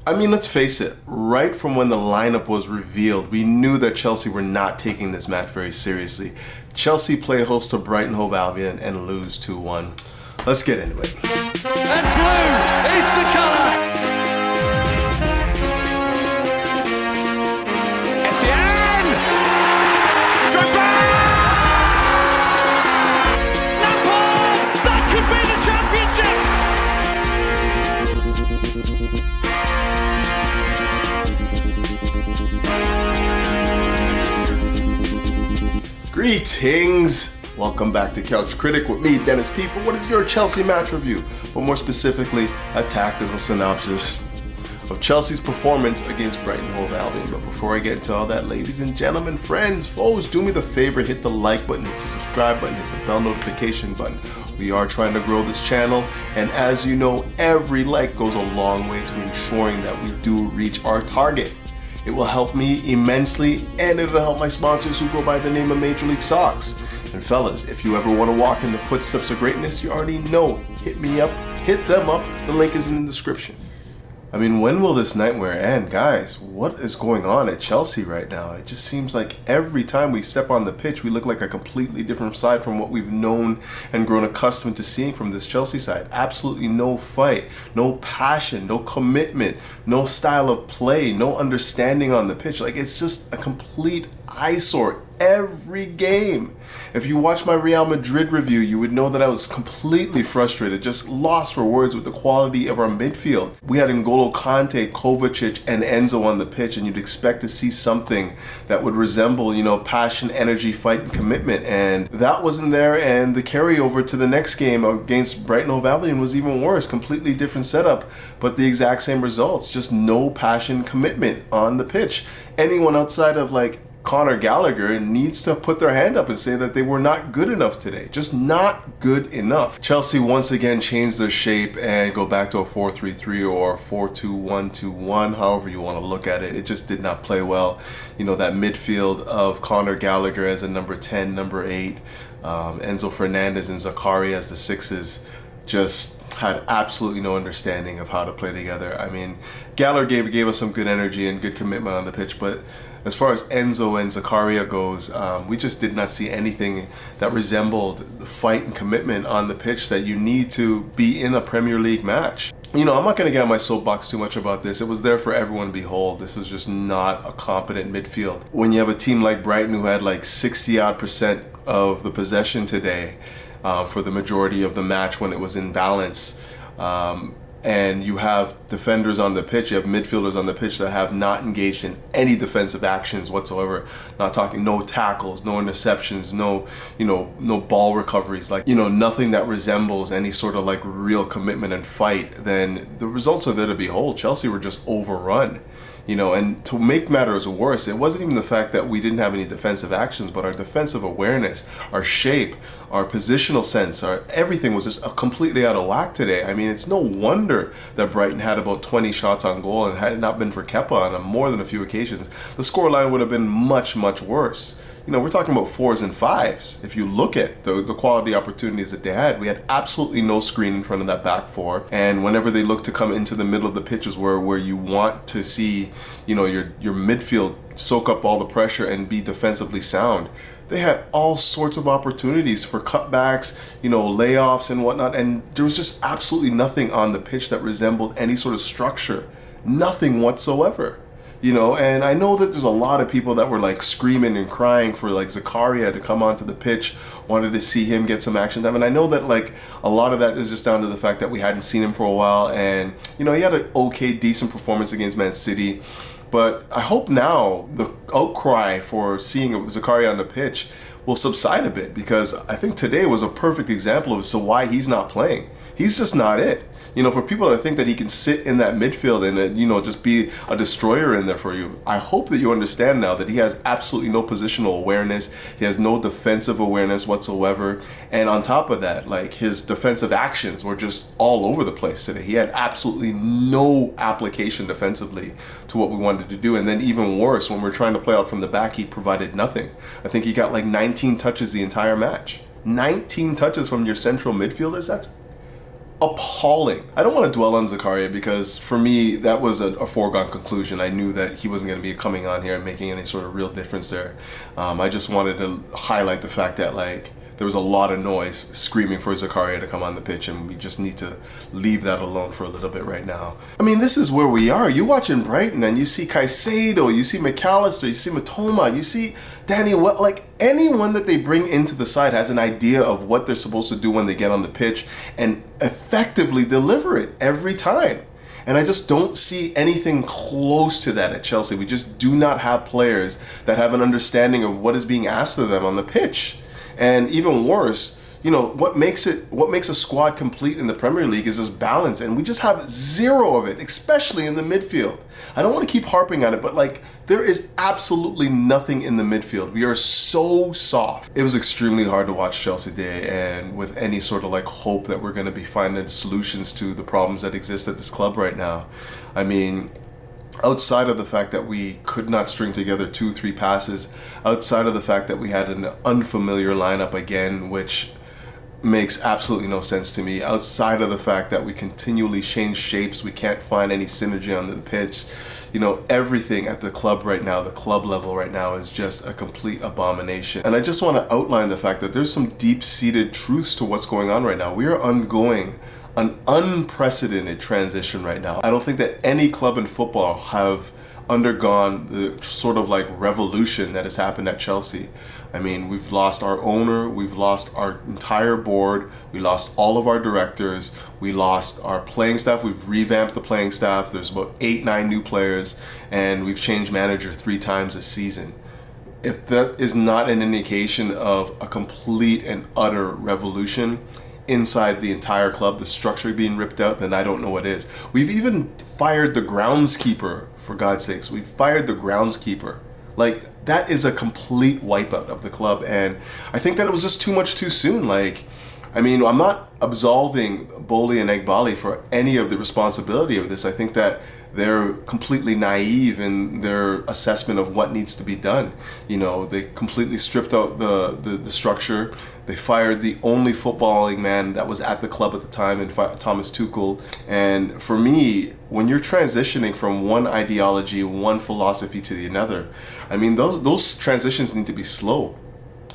I mean, let's face it, right from when the lineup was revealed, we knew that Chelsea were not taking this match very seriously. Chelsea play host to Brighton Hove Albion and lose 2-1. Let's get into it. And blue is the colour. Essien! Drogba! Lampard! That could be the championship! Greetings! Welcome back to Couch Critic with me, Dennis P, for what is your Chelsea match review, but more specifically, a tactical synopsis of Chelsea's performance against Brighton Hove Albion. But before I get into all that, ladies and gentlemen, friends, foes, do me the favor, hit the like button, hit the subscribe button, hit the bell notification button. We are trying to grow this channel, and as you know, every like goes a long way to ensuring that we do reach our target. It will help me immensely, and it'll help my sponsors who go by the name of Major League Socks. And fellas, if you ever want to walk in the footsteps of greatness, you already know. Hit me up, hit them up, the link is in the description. I mean, when will this nightmare end? Guys, what is going on at Chelsea right now? It just seems like every time we step on the pitch, we look like a completely different side from what we've known and grown accustomed to seeing from this Chelsea side. Absolutely no fight, no passion, no commitment, no style of play, no understanding on the pitch. Like, it's just a complete eyesore every game. If you watch my Real Madrid review, you would know that I was completely frustrated, just lost for words with the quality of our midfield. We had N'Golo Kante, Kovacic, and Enzo on the pitch, and you'd expect to see something that would resemble, passion, energy, fight, and commitment. And that wasn't there, and the carryover to the next game against Brighton Hove Albion was even worse. Completely different setup, but the exact same results. Just no passion, commitment on the pitch. Anyone outside of Conor Gallagher needs to put their hand up and say that they were not good enough today. Just not good enough. Chelsea once again changed their shape and go back to a 4-3-3 or 4-2-1-2-1, however you want to look at it. It just did not play well. That midfield of Conor Gallagher as a number 10, number 8, Enzo Fernandez and Zakaria as the 6s, just had absolutely no understanding of how to play together. I mean, Gallagher gave us some good energy and good commitment on the pitch, but as far as Enzo and Zakaria goes, we just did not see anything that resembled the fight and commitment on the pitch that you need to be in a Premier League match. I'm not going to get on my soapbox too much about this. It was there for everyone to behold. This is just not a competent midfield. When you have a team like Brighton who had 60-odd% of the possession today for the majority of the match when it was in balance, and you have defenders on the pitch, you have midfielders on the pitch that have not engaged in any defensive actions whatsoever. Not talking no tackles, no interceptions, no ball recoveries, nothing that resembles any sort of real commitment and fight. Then the results are there to behold. Chelsea were just overrun. And to make matters worse, it wasn't even the fact that we didn't have any defensive actions, but our defensive awareness, our shape, our positional sense, everything was just completely out of whack today. I mean, it's no wonder that Brighton had about 20 shots on goal, and had it not been for Kepa on more than a few occasions, the scoreline would have been much, much worse. We're talking about 4s and 5s. If you look at the quality opportunities that they had, we had absolutely no screen in front of that back four. And whenever they look to come into the middle of the pitch is where you want to see, your midfield soak up all the pressure and be defensively sound. They had all sorts of opportunities for cutbacks, layoffs and whatnot. And there was just absolutely nothing on the pitch that resembled any sort of structure. Nothing whatsoever. And I know that there's a lot of people that were screaming and crying for Zakaria to come onto the pitch, wanted to see him get some action time. And I know that a lot of that is just down to the fact that we hadn't seen him for a while. And, he had an okay, decent performance against Man City. But I hope now the outcry for seeing Zakaria on the pitch will subside a bit, because I think today was a perfect example as to why he's not playing. He's just not it. For people that think that he can sit in that midfield and, just be a destroyer in there for you, I hope that you understand now that he has absolutely no positional awareness. He has no defensive awareness whatsoever. And on top of that, his defensive actions were just all over the place today. He had absolutely no application defensively to what we wanted to do. And then even worse, when we're trying to play out from the back, he provided nothing. I think he got 19 touches the entire match. 19 touches from your central midfielders? appalling. I don't want to dwell on Zakaria because for me that was a foregone conclusion. I knew that he wasn't going to be coming on here and making any sort of real difference there. I just wanted to highlight the fact that like there was a lot of noise screaming for Zakaria to come on the pitch, and we just need to leave that alone for a little bit right now. I mean, this is where we are. You watching Brighton and you see Caicedo, you see McAllister, you see Matoma, you see Danny, like anyone that they bring into the side has an idea of what they're supposed to do when they get on the pitch and effectively deliver it every time. And I just don't see anything close to that at Chelsea. We just do not have players that have an understanding of what is being asked of them on the pitch. And even worse, you know, what makes a squad complete in the Premier League is this balance, and we just have zero of it, especially in the midfield. I don't want to keep harping on it, but like there is absolutely nothing in the midfield. We are so soft. It was extremely hard to watch Chelsea today, and with any sort of like hope that we're going to be finding solutions to the problems that exist at this club right now. I mean, outside of the fact that we could not string together 2-3 passes, outside of the fact that we had an unfamiliar lineup again, which makes absolutely no sense to me, outside of the fact that we continually change shapes, we can't find any synergy on the pitch, you know, everything at the club right now, the club level right now is just a complete abomination. And I just want to outline the fact that there's some deep-seated truths to what's going on right now. We are undergoing an unprecedented transition right now. I don't think that any club in football have undergone the sort of like revolution that has happened at Chelsea. I mean, we've lost our owner, we've lost our entire board, we lost all of our directors, we lost our playing staff, we've revamped the playing staff, there's about 8-9 new players, and we've changed manager 3 times this season. If that is not an indication of a complete and utter revolution inside the entire club, the structure being ripped out, then I don't know what is. We've even fired the groundskeeper, for God's sakes. We've fired the groundskeeper. Like, that is a complete wipeout of the club, and I think that it was just too much too soon. Like, I mean, I'm not absolving Boehly and Eghbali for any of the responsibility of this. I think that they're completely naive in their assessment of what needs to be done. You know, they completely stripped out the structure. They fired the only footballing man that was at the club at the time, in Thomas Tuchel. And for me, when you're transitioning from one ideology, one philosophy to the another, I mean, those transitions need to be slow.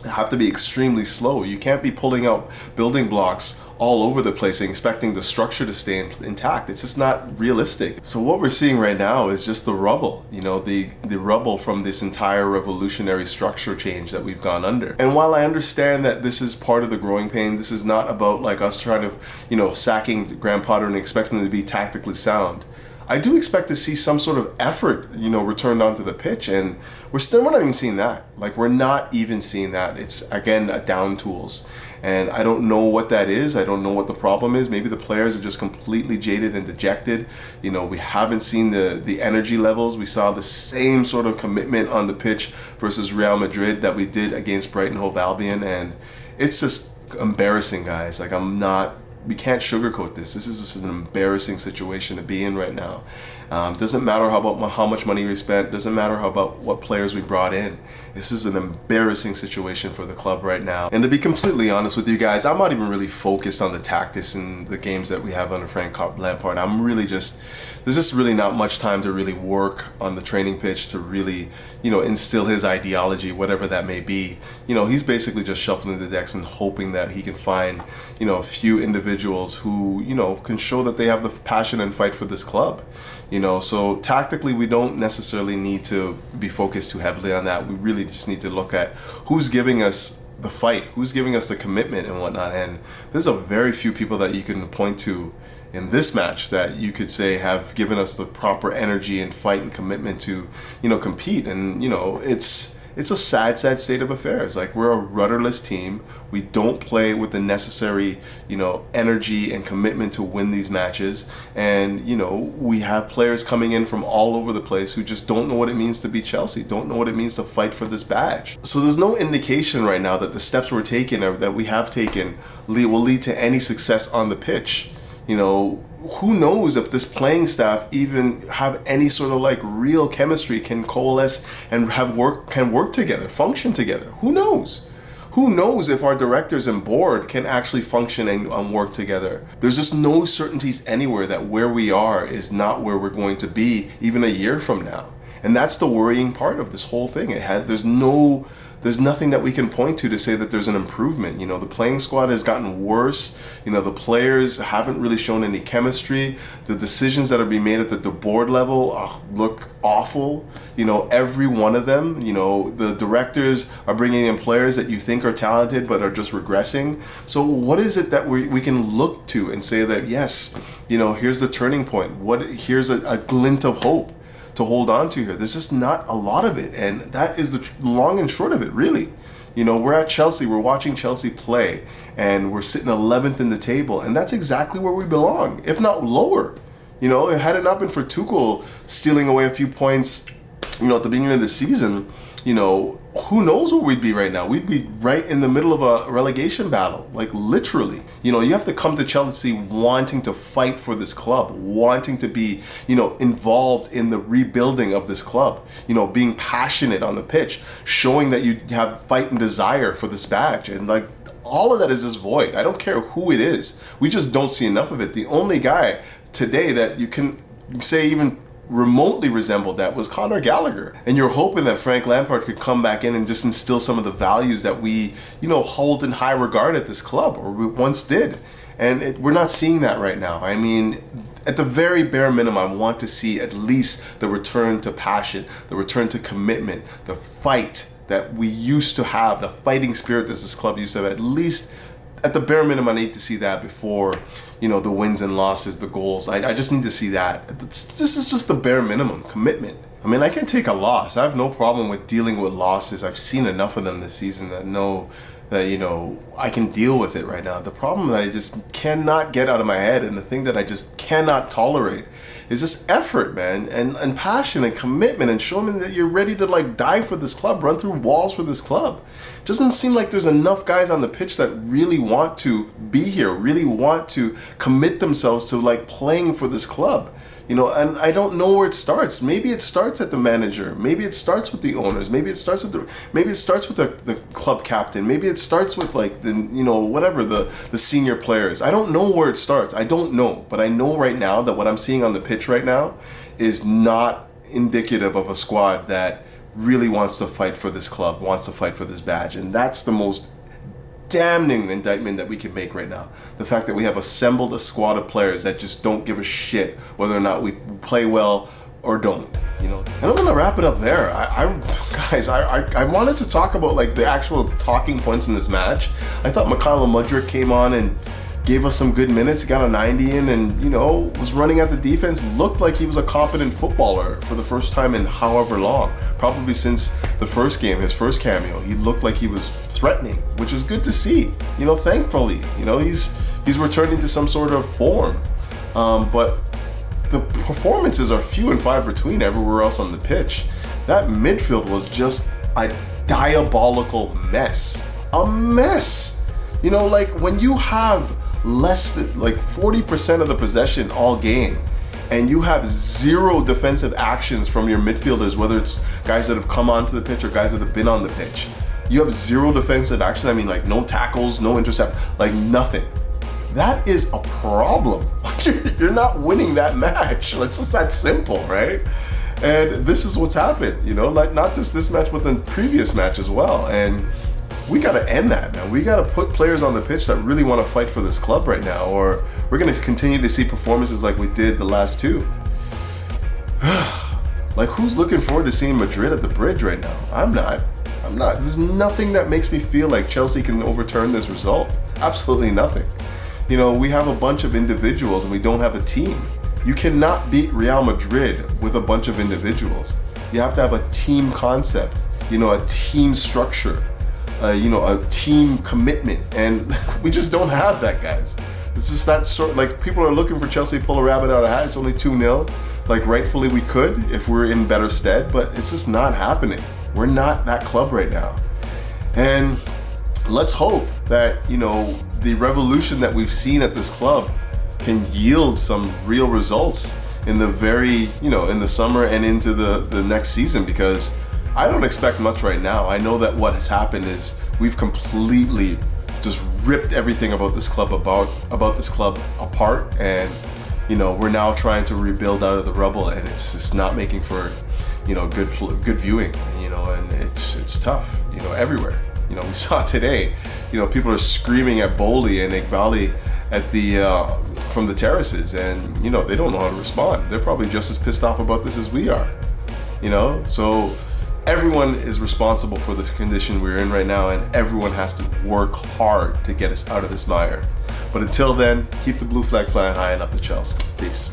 They have to be extremely slow. You can't be pulling out building blocks all over the place and expecting the structure to stay intact. It's just not realistic. So what we're seeing right now is just the rubble, you know, the rubble from this entire revolutionary structure change that we've gone under. And while I understand that this is part of the growing pain, this is not about like us trying to, you know, sacking Graham Potter and expecting him to be tactically sound. I do expect to see some sort of effort, you know, returned onto the pitch, and we're not even seeing that. Like, we're not even seeing that. It's, again, a down tools. And I don't know what that is. I don't know what the problem is. Maybe the players are just completely jaded and dejected. You know, we haven't seen the energy levels. We saw the same sort of commitment on the pitch versus Real Madrid that we did against Brighton Hove Albion, and it's just embarrassing, guys. Like, we can't sugarcoat this. This is an embarrassing situation to be in right now. Doesn't matter how much money we spent. Doesn't matter about what players we brought in. This is an embarrassing situation for the club right now. And to be completely honest with you guys, I'm not even really focused on the tactics and the games that we have under Frank Lampard. There's just really not much time to really work on the training pitch to really, you know, instill his ideology, whatever that may be. You know, he's basically just shuffling the decks and hoping that he can find, you know, a few individuals who, you know, can show that they have the passion and fight for this club. You know, so tactically we don't necessarily need to be focused too heavily on that. We really just need to look at who's giving us the fight, who's giving us the commitment and whatnot. And there's a very few people that you can point to in this match that you could say have given us the proper energy and fight and commitment to, you know, compete. And, you know, it's a sad state of affairs. Like, we're a rudderless team. We don't play with the necessary, you know, energy and commitment to win these matches. And, you know, we have players coming in from all over the place who just don't know what it means to be Chelsea, don't know what it means to fight for this badge. So there's no indication right now that the steps we're taking or that we have taken will lead to any success on the pitch. You know, who knows if this playing staff even have any sort of like real chemistry, can coalesce and can work together, function together. Who knows? who knows if our directors and board can actually function and work together. There's just no certainties anywhere that where we are is not where we're going to be even a year from now. And that's the worrying part of this whole thing. There's nothing that we can point to say that there's an improvement. You know, the playing squad has gotten worse. You know, the players haven't really shown any chemistry. The decisions that are being made at the board level look awful. You know, every one of them. You know, the directors are bringing in players that you think are talented but are just regressing. So what is it that we can look to and say that, yes, you know, here's the turning point. Here's a glint of hope to hold on to here. There's just not a lot of it, and that is the long and short of it, really. You know, we're at Chelsea, we're watching Chelsea play, and we're sitting 11th in the table, and that's exactly where we belong, if not lower. You know, had it not been for Tuchel stealing away a few points, you know, at the beginning of the season, you know, who knows where we'd be right now. We'd be right in the middle of a relegation battle, like literally. You know, you have to come to Chelsea wanting to fight for this club, wanting to be, you know, involved in the rebuilding of this club, you know, being passionate on the pitch, showing that you have fight and desire for this badge. And like, all of that is just void. I don't care who it is. We just don't see enough of it. The only guy today that you can say even remotely resembled that was Conor Gallagher. And you're hoping that Frank Lampard could come back in and just instill some of the values that we, you know, hold in high regard at this club, or we once did. And we're not seeing that right now. I mean, at the very bare minimum, I want to see at least the return to passion, the return to commitment, the fight that we used to have, the fighting spirit that this club used to have. At least at the bare minimum, I need to see that before, you know, the wins and losses, the goals. I just need to see that. This is just the bare minimum, commitment. I mean, I can take a loss. I have no problem with dealing with losses. I've seen enough of them this season that know that, you know, I can deal with it right now. The problem that I just cannot get out of my head, and the thing that I just cannot tolerate, is this effort, man, and passion and commitment, and showing that you're ready to like die for this club, run through walls for this club. Doesn't seem like there's enough guys on the pitch that really want to be here, really want to commit themselves to like playing for this club. You know, and I don't know where it starts. Maybe it starts at the manager. Maybe it starts with the owners. Maybe it starts with the club captain. Maybe it starts with like the, you know, whatever, the senior players. I don't know where it starts. I don't know. But I know right now that what I'm seeing on the pitch right now is not indicative of a squad that really wants to fight for this club, wants to fight for this badge. And that's the most damning indictment that we can make right now. The fact that we have assembled a squad of players that just don't give a shit whether or not we play well or don't, you know. And I'm gonna wrap it up there. I wanted to talk about like the actual talking points in this match. I thought Mykhailo Mudryk came on and gave us some good minutes, got a 90 in, and, you know, was running at the defense, looked like he was a competent footballer for the first time in however long, probably since the first game, his first cameo. He looked like he was threatening, which is good to see. You know, thankfully, you know, he's returning to some sort of form. But the performances are few and far between everywhere else on the pitch. That midfield was just a diabolical mess. A mess. You know, like when you have less than like 40% of the possession all game, and you have zero defensive actions from your midfielders, whether it's guys that have come onto the pitch or guys that have been on the pitch. You have zero defensive action. I mean, like no tackles, no intercept, like nothing. That is a problem. You're not winning that match. It's just that simple, right? And this is what's happened, you know, like not just this match, but the previous match as well. And we got to end that, man. We got to put players on the pitch that really want to fight for this club right now, or we're going to continue to see performances like we did the last two. Like, who's looking forward to seeing Madrid at the Bridge right now? I'm not. There's nothing that makes me feel like Chelsea can overturn this result. Absolutely nothing. You know, we have a bunch of individuals and we don't have a team. You cannot beat Real Madrid with a bunch of individuals. You have to have a team concept, you know, a team structure. You know, a team commitment, and we just don't have that, guys. It's just that sort. Like, people are looking for Chelsea to pull a rabbit out of a hat. It's only 2-0. Like, rightfully we could if we're in better stead, but it's just not happening. We're not that club right now, and let's hope that, you know, the revolution that we've seen at this club can yield some real results in the very, you know, in the summer and into the next season, because I don't expect much right now. I know that what has happened is we've completely just ripped everything about this club apart, and you know, we're now trying to rebuild out of the rubble, and it's just not making for, you know, good viewing, you know, and it's tough, you know, everywhere. You know, we saw today, you know, people are screaming at Boehly and Eghbali at the from the terraces, and you know, they don't know how to respond. They're probably just as pissed off about this as we are, you know. So everyone is responsible for the condition we're in right now, and everyone has to work hard to get us out of this mire. But until then, keep the blue flag flying high and up the Chels. Peace.